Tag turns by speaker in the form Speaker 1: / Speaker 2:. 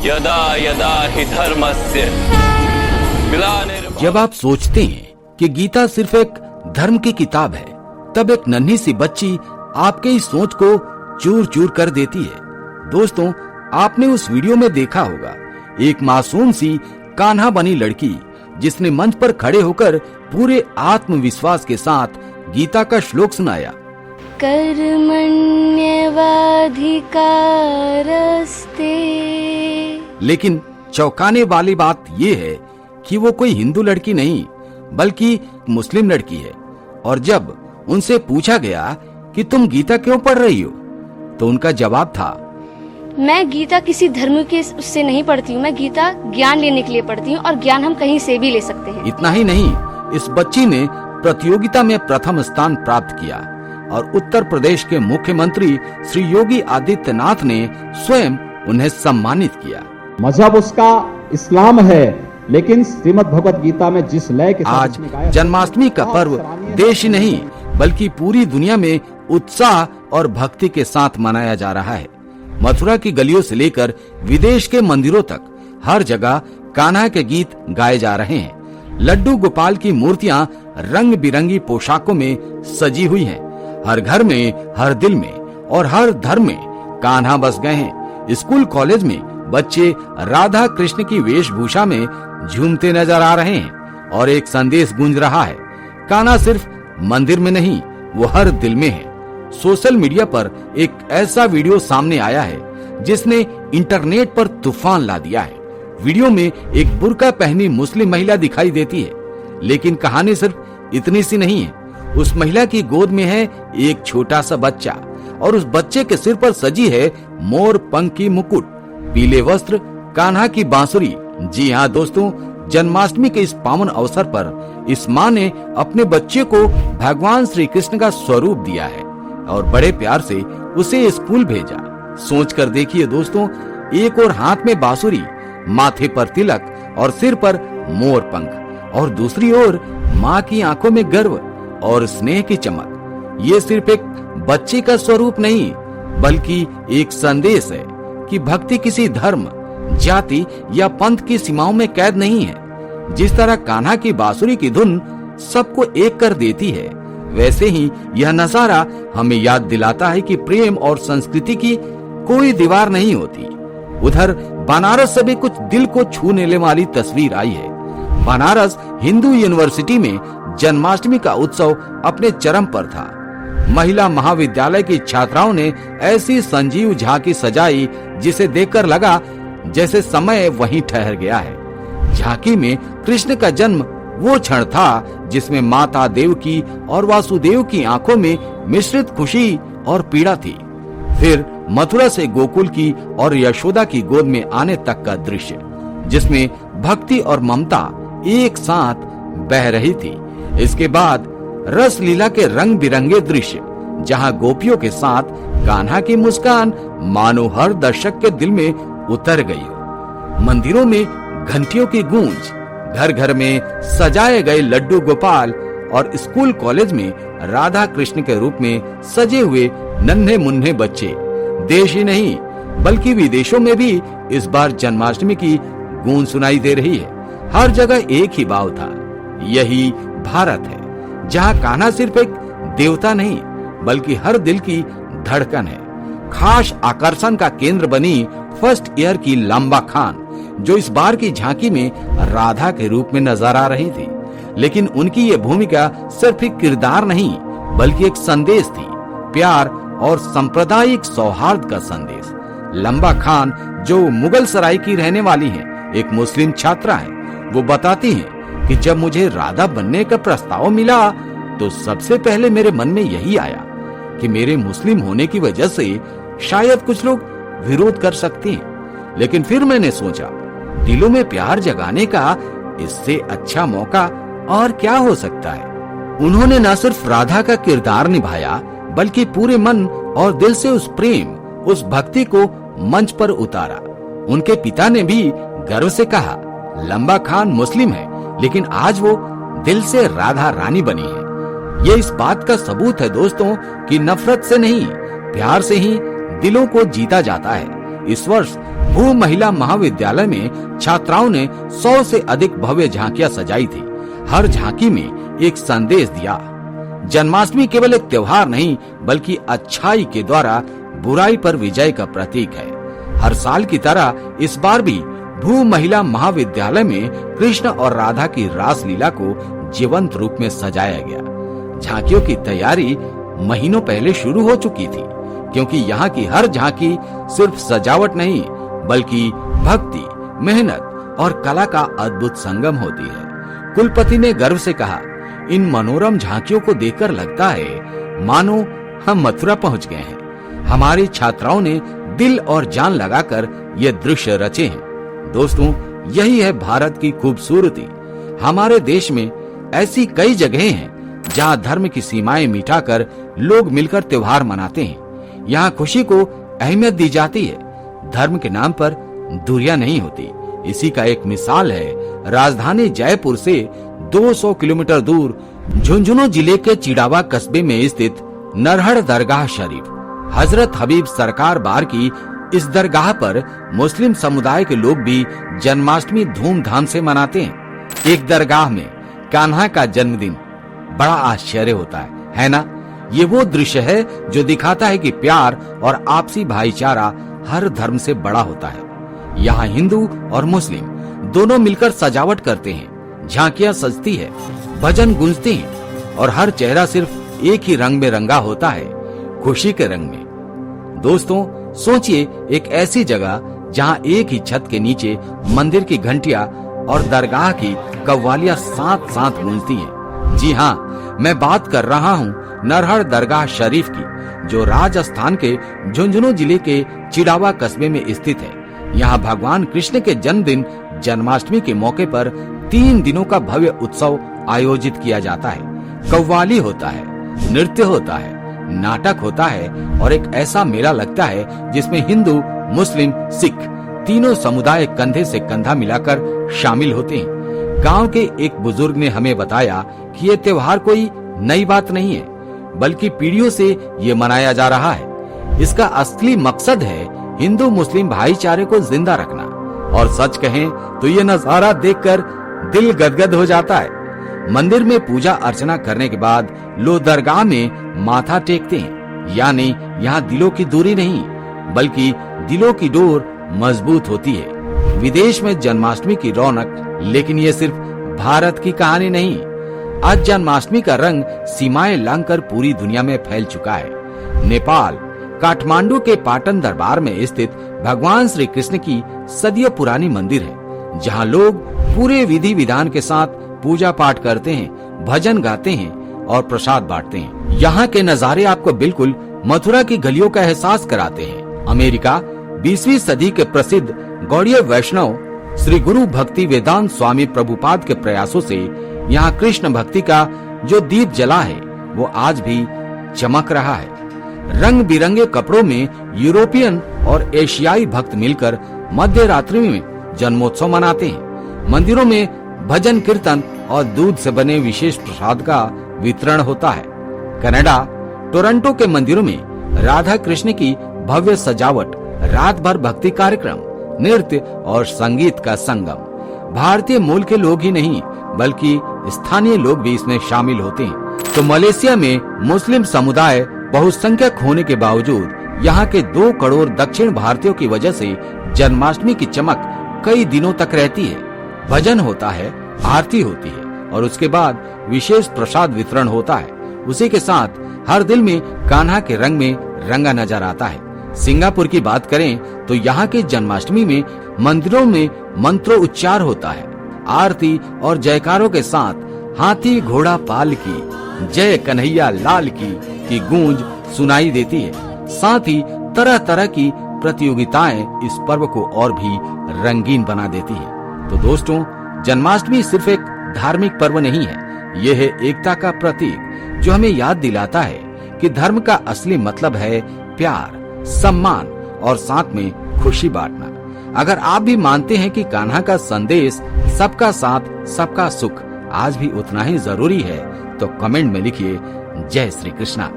Speaker 1: यदा यदा हि धर्मस्य ग्लानिर्भवति।
Speaker 2: जब आप सोचते हैं कि गीता सिर्फ एक धर्म की किताब है, तब एक नन्ही सी बच्ची आपके इस सोच को चूर चूर कर देती है। दोस्तों, आपने उस वीडियो में देखा होगा एक मासूम सी कान्हा बनी लड़की जिसने मंच पर खड़े होकर पूरे आत्मविश्वास के साथ गीता का श्लोक सुनाया।
Speaker 3: कर्मण्येवाधिकारस्ते।
Speaker 2: लेकिन चौंकाने वाली बात ये है कि वो कोई हिंदू लड़की नहीं बल्कि मुस्लिम लड़की है। और जब उनसे पूछा गया कि तुम गीता क्यों पढ़ रही हो, तो उनका जवाब था,
Speaker 3: मैं गीता किसी धर्म के उससे नहीं पढ़ती हूँ, मैं गीता ज्ञान लेने के लिए पढ़ती हूँ और ज्ञान हम कहीं से भी ले सकते हैं।
Speaker 2: इतना ही नहीं, इस बच्ची ने प्रतियोगिता में प्रथम स्थान प्राप्त किया और उत्तर प्रदेश के मुख्यमंत्री श्री योगी आदित्यनाथ ने स्वयं उन्हें सम्मानित किया।
Speaker 4: मजहब उसका इस्लाम है, लेकिन श्रीमद् भगवत गीता में जिस लय के
Speaker 2: आज जन्माष्टमी का पर्व देश ही नहीं बल्कि पूरी दुनिया में उत्साह और भक्ति के साथ मनाया जा रहा है। मथुरा की गलियों से लेकर विदेश के मंदिरों तक हर जगह कान्हा के गीत गाए जा रहे हैं। लड्डू गोपाल की मूर्तियां रंग बिरंगी पोशाकों में सजी हुई हैं। हर घर में, हर दिल में और हर धर्म में कान्हा बस गए हैं। स्कूल कॉलेज में बच्चे राधा कृष्ण की वेशभूषा में झूमते नजर आ रहे हैं और एक संदेश गूंज रहा है, कान्हा सिर्फ मंदिर में नहीं, वो हर दिल में है। सोशल मीडिया पर एक ऐसा वीडियो सामने आया है जिसने इंटरनेट पर तूफान ला दिया है। वीडियो में एक बुर्का पहनी मुस्लिम महिला दिखाई देती है, लेकिन कहानी सिर्फ इतनी सी नहीं है। उस महिला की गोद में है एक छोटा सा बच्चा और उस बच्चे के सिर पर सजी है मोर पंख की मुकुट, पीले वस्त्र, कान्हा की बांसुरी। जी हाँ दोस्तों, जन्माष्टमी के इस पावन अवसर पर इस माँ ने अपने बच्चे को भगवान श्री कृष्ण का स्वरूप दिया है और बड़े प्यार से उसे स्कूल भेजा। सोच कर देखिए दोस्तों, एक और हाथ में बांसुरी, माथे पर तिलक और सिर पर मोर पंख और दूसरी ओर माँ की आंखों में गर्व और स्नेह की चमक। ये सिर्फ एक बच्चे का स्वरूप नहीं बल्कि एक संदेश है कि भक्ति किसी धर्म, जाति या पंथ की सीमाओं में कैद नहीं है। जिस तरह कान्हा की बांसुरी की धुन सबको एक कर देती है, वैसे ही यह नजारा हमें याद दिलाता है कि प्रेम और संस्कृति की कोई दीवार नहीं होती। उधर बनारस से भी कुछ दिल को छूने वाली तस्वीर आई है। बनारस हिंदू यूनिवर्सिटी में जन्माष्टमी का उत्सव अपने चरम पर था। महिला महाविद्यालय की छात्राओं ने ऐसी संजीव झांकी सजाई जिसे देखकर लगा जैसे समय वहीं ठहर गया है। झांकी में कृष्ण का जन्म वो क्षण था जिसमें माता देवकी और वासुदेव की आंखों में मिश्रित खुशी और पीड़ा थी। फिर मथुरा से गोकुल की और यशोदा की गोद में आने तक का दृश्य, जिसमें भक्ति और ममता एक साथ बह रही थी। इसके बाद रस लीला के रंग बिरंगे दृश्य, जहां गोपियों के साथ कान्हा की मुस्कान मानो हर दर्शक के दिल में उतर गई हो। मंदिरों में घंटियों की गूंज, घर घर में सजाए गए लड्डू गोपाल और स्कूल कॉलेज में राधा कृष्ण के रूप में सजे हुए नन्हे मुन्ने बच्चे। देश ही नहीं बल्कि विदेशों में भी इस बार जन्माष्टमी की गूंज सुनाई दे रही है। हर जगह एक ही भाव था, यही भारत है, जहां कान्हा सिर्फ एक देवता नहीं बल्कि हर दिल की धड़कन है। खास आकर्षण का केंद्र बनी फर्स्ट ईयर की लंबा खान, जो इस बार की झांकी में राधा के रूप में नजर आ रही थी। लेकिन उनकी ये भूमिका सिर्फ एक किरदार नहीं बल्कि एक संदेश थी, प्यार और सांप्रदायिक सौहार्द का संदेश। लंबा खान, जो मुगल सराय की रहने वाली हैं, एक मुस्लिम छात्रा हैं, वो बताती हैं कि जब मुझे राधा बनने का प्रस्ताव मिला तो सबसे पहले मेरे मन में यही आया कि मेरे मुस्लिम होने की वजह से शायद कुछ लोग विरोध कर सकते हैं, लेकिन फिर मैंने सोचा दिलों में प्यार जगाने का इससे अच्छा मौका और क्या हो सकता है। उन्होंने न सिर्फ राधा का किरदार निभाया बल्कि पूरे मन और दिल से उस प्रेम, उस भक्ति को मंच पर उतारा। उनके पिता ने भी गर्व से कहा, लंबा खान मुस्लिम है लेकिन आज वो दिल से राधा रानी बनी है। ये इस बात का सबूत है दोस्तों कि नफरत से नहीं, प्यार से ही दिलों को जीता जाता है। इस वर्ष भू महिला महाविद्यालय में छात्राओं ने 100 से अधिक भव्य झांकियां सजाई थी। हर झांकी में एक संदेश दिया। जन्माष्टमी केवल एक त्योहार नहीं बल्कि अच्छाई के द्वारा बुराई पर विजय का प्रतीक है। हर साल की तरह इस बार भी भू महिला महाविद्यालय में कृष्ण और राधा की रास लीला को जीवंत रूप में सजाया गया। झांकियों की तैयारी महीनों पहले शुरू हो चुकी थी, क्योंकि यहाँ की हर झांकी सिर्फ सजावट नहीं बल्कि भक्ति, मेहनत और कला का अद्भुत संगम होती है। कुलपति ने गर्व से कहा, इन मनोरम झांकियों को देखकर लगता है मानो हम मथुरा पहुंच गए हैं। हमारी छात्राओं ने दिल और जान लगाकर ये दृश्य रचे हैं। दोस्तों, यही है भारत की खूबसूरती। हमारे देश में ऐसी कई जगहें हैं जहां धर्म की सीमाएं मिटाकर लोग मिलकर त्योहार मनाते हैं। यहाँ खुशी को अहमियत दी जाती है, धर्म के नाम पर दूरियां नहीं होती। इसी का एक मिसाल है राजधानी जयपुर से 200 किलोमीटर दूर झुंझुनू जिले के चिड़ावा कस्बे में स्थित नरहड़ दरगाह शरीफ। हजरत हबीब सरकार बार की इस दरगाह पर मुस्लिम समुदाय के लोग भी जन्माष्टमी धूमधाम से मनाते हैं। एक दरगाह में कान्हा का जन्मदिन, बड़ा आश्चर्य होता है ना? ये वो दृश्य है जो दिखाता है कि प्यार और आपसी भाईचारा हर धर्म से बड़ा होता है। यहाँ हिंदू और मुस्लिम दोनों मिलकर सजावट करते हैं, झांकियां सजती है, भजन गूंजते हैं और हर चेहरा सिर्फ एक ही रंग में रंगा होता है, खुशी के रंग में। दोस्तों, सोचिए एक ऐसी जगह जहां एक ही छत के नीचे मंदिर की घंटियां और दरगाह की कव्वालियां साथ साथ गूंजती हैं। जी हाँ, मैं बात कर रहा हूँ नरहड़ दरगाह शरीफ की, जो राजस्थान के झुंझुनू जिले के चिड़ावा कस्बे में स्थित है। यहाँ भगवान कृष्ण के जन्मदिन जन्माष्टमी के मौके पर 3 दिनों का भव्य उत्सव आयोजित किया जाता है। कव्वाली होता है, नृत्य होता है, नाटक होता है और एक ऐसा मेला लगता है जिसमें हिंदू, मुस्लिम, सिख तीनों समुदाय कंधे से कंधा मिलाकर शामिल होते हैं। गांव के एक बुजुर्ग ने हमें बताया कि ये त्योहार कोई नई बात नहीं है, बल्कि पीढ़ियों से ये मनाया जा रहा है। इसका असली मकसद है हिंदू मुस्लिम भाईचारे को जिंदा रखना। और सच कहें तो ये नजारा देखकर दिल गदगद हो जाता है। मंदिर में पूजा अर्चना करने के बाद लोग दरगाह में माथा टेकते हैं, यानी यहाँ दिलों की दूरी नहीं बल्कि दिलों की डोर मजबूत होती है। विदेश में जन्माष्टमी की रौनक, लेकिन ये सिर्फ भारत की कहानी नहीं। आज जन्माष्टमी का रंग सीमाएं लांघकर पूरी दुनिया में फैल चुका है। नेपाल काठमांडू के पाटन दरबार में स्थित भगवान श्री कृष्ण की सदियों पुरानी मंदिर है, जहां लोग पूरे विधि विधान के साथ पूजा पाठ करते हैं, भजन गाते हैं और प्रसाद बांटते हैं। यहाँ के नजारे आपको बिल्कुल मथुरा की गलियों का एहसास कराते हैं। अमेरिका 20वीं सदी के प्रसिद्ध गौड़ीय वैष्णव श्री गुरु भक्ति वेदांत स्वामी प्रभुपाद के प्रयासों से यहाँ कृष्ण भक्ति का जो दीप जला है वो आज भी चमक रहा है। रंग बिरंगे कपड़ों में यूरोपियन और एशियाई भक्त मिलकर मध्य रात्रि में जन्मोत्सव मनाते हैं। मंदिरों में भजन कीर्तन और दूध से बने विशेष प्रसाद का वितरण होता है। कनाडा टोरंटो के मंदिरों में राधा कृष्ण की भव्य सजावट, रात भर भक्ति कार्यक्रम, नृत्य और संगीत का संगम। भारतीय मूल के लोग ही नहीं बल्कि स्थानीय लोग भी इसमें शामिल होते हैं। तो मलेशिया में मुस्लिम समुदाय बहुसंख्यक होने के बावजूद यहाँ के 2 करोड़ दक्षिण भारतीयों की वजह से जन्माष्टमी की चमक कई दिनों तक रहती है। भजन होता है, आरती होती है और उसके बाद विशेष प्रसाद वितरण होता है। उसी के साथ हर दिल में कान्हा के रंग में रंगा नजर आता है। सिंगापुर की बात करें तो यहाँ के जन्माष्टमी में मंदिरों में मंत्रोच्चार होता है। आरती और जयकारों के साथ हाथी घोड़ा पाल की जय कन्हैया लाल की गूंज सुनाई देती है। साथ ही तरह तरह की प्रतियोगिताएं इस पर्व को और भी रंगीन बना देती है। तो दोस्तों, जन्माष्टमी सिर्फ एक धार्मिक पर्व नहीं है, यह है एकता का प्रतीक जो हमें याद दिलाता है कि धर्म का असली मतलब है प्यार, सम्मान और साथ में खुशी बांटना। अगर आप भी मानते हैं कि कान्हा का संदेश सबका साथ सबका सुख आज भी उतना ही जरूरी है तो कमेंट में लिखिए जय श्री कृष्णा।